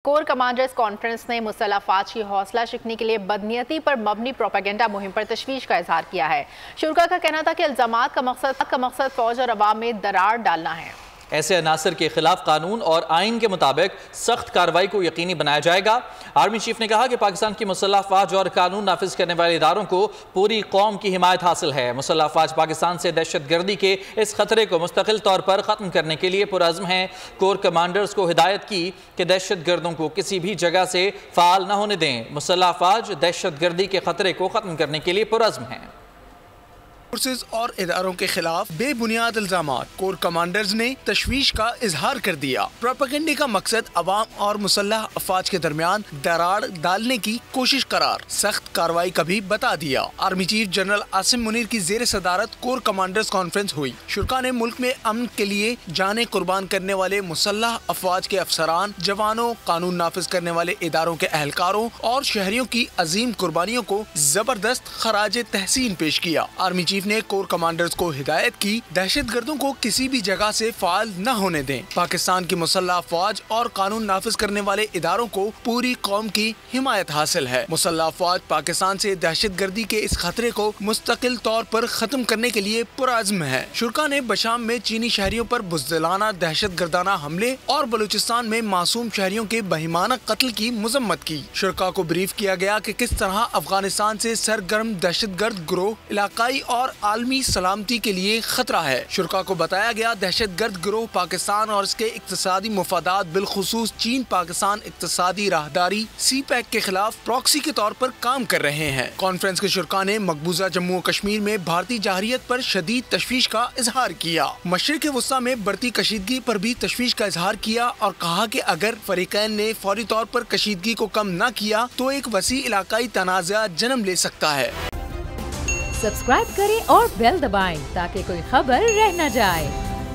Core commanders conference ने मुसल्लह अफवाज की हौसला शिकनी के लिए बदनीयती पर मबनी प्रोपेगेंडा मुहिम पर तशवीश का इजहार किया है। शुरा का कहना था कि इल्जामात का मकसद फौज और अवाम में दरार डालना है। ऐसे अनासर के खिलाफ कानून और आइन के मुताबिक सख्त कार्रवाई को यकीनी बनाया जाएगा। आर्मी चीफ ने कहा कि पाकिस्तान की मुसल्लह अफवाज और कानून नाफिज करने वाले इदारों को पूरी कौम की हिमायत हासिल है। मुसल्लह अफवाज पाकिस्तान से दहशत गर्दी के इस खतरे को मुस्तकिल तौर पर ख़त्म करने के लिए पुरअज़्म हैं। कोर कमांडर्स को हिदायत की कि दहशत गर्दों को किसी भी जगह से फ़ाल न होने दें। मुसल्लह अफवाज दहशत गर्दी के खतरे को ख़त्म करने के लिए पुरअज़्म हैं। फोर्सेस और इदारों के खिलाफ बेबुनियाद इल्जामात कोर कमांडर्स ने तशवीश का इजहार कर दिया। प्रोपेगेंडे का मकसद अवाम और मुसल्लह अफवाज के दरमियान दरार डालने की कोशिश करार सख्त कार्रवाई का भी बता दिया। Army chief general Asim Munir की जेर सदारत कोर कमांडर्स कॉन्फ्रेंस हुई। शुरा ने मुल्क में अमन के लिए जाने कुर्बान करने वाले मुसल्लह अफवाज के अफसरान, जवानों, कानून नाफिज करने वाले इदारों के अहलकारों और शहरियों की अजीम कुर्बानियों को जबरदस्त खराज तहसीन पेश किया। आर्मी चीफ ने कोर कमांडर्स को हिदायत की दहशत गर्दों को किसी भी जगह से फाल न होने दें। पाकिस्तान की मुसल्लह अफवाज और कानून नाफिज करने वाले इदारों को पूरी कौम की हिमायत हासिल है। मुसल्लह अफवाज पाकिस्तान से दहशत गर्दी के इस खतरे को मुस्तकिल तौर पर खत्म करने के लिए पुरअज़्म है। शुरा ने बशाम में चीनी शहरियों पर बुज़दिलाना दहशत गर्दाना हमले और बलूचिस्तान में मासूम शहरियों के बहिमाना कत्ल की मजम्मत की। शुरा को ब्रीफ किया गया कि किस तरह अफगानिस्तान से सरगर्म दहशत गर्द गिरोह इलाकाई और आलमी सलामती के लिए खतरा है। शुरा को बताया गया दहशत गर्द गिरोह पाकिस्तान और इसके इक्तसादी मुफादात बिलखुसूस चीन पाकिस्तान इक्तसादी राहदारी CPEC के खिलाफ प्रॉक्सी के तौर पर काम कर रहे हैं। कॉन्फ्रेंस के शुरा ने मकबूजा जम्मू और कश्मीर में भारतीय जाहरियत पर शदीद तशवीश का इजहार किया। मशरिक वस्ता में बढ़ती कशीदगी पर भी तशवीश का इजहार किया और कहा कि अगर फरीकैन ने फौरी तौर पर कशीदगी को कम न किया तो एक वसी इलाकाई तनाज़ा जन्म ले सकता है। सब्सक्राइब करें और बेल दबाएं ताकि कोई खबर रह न जाए।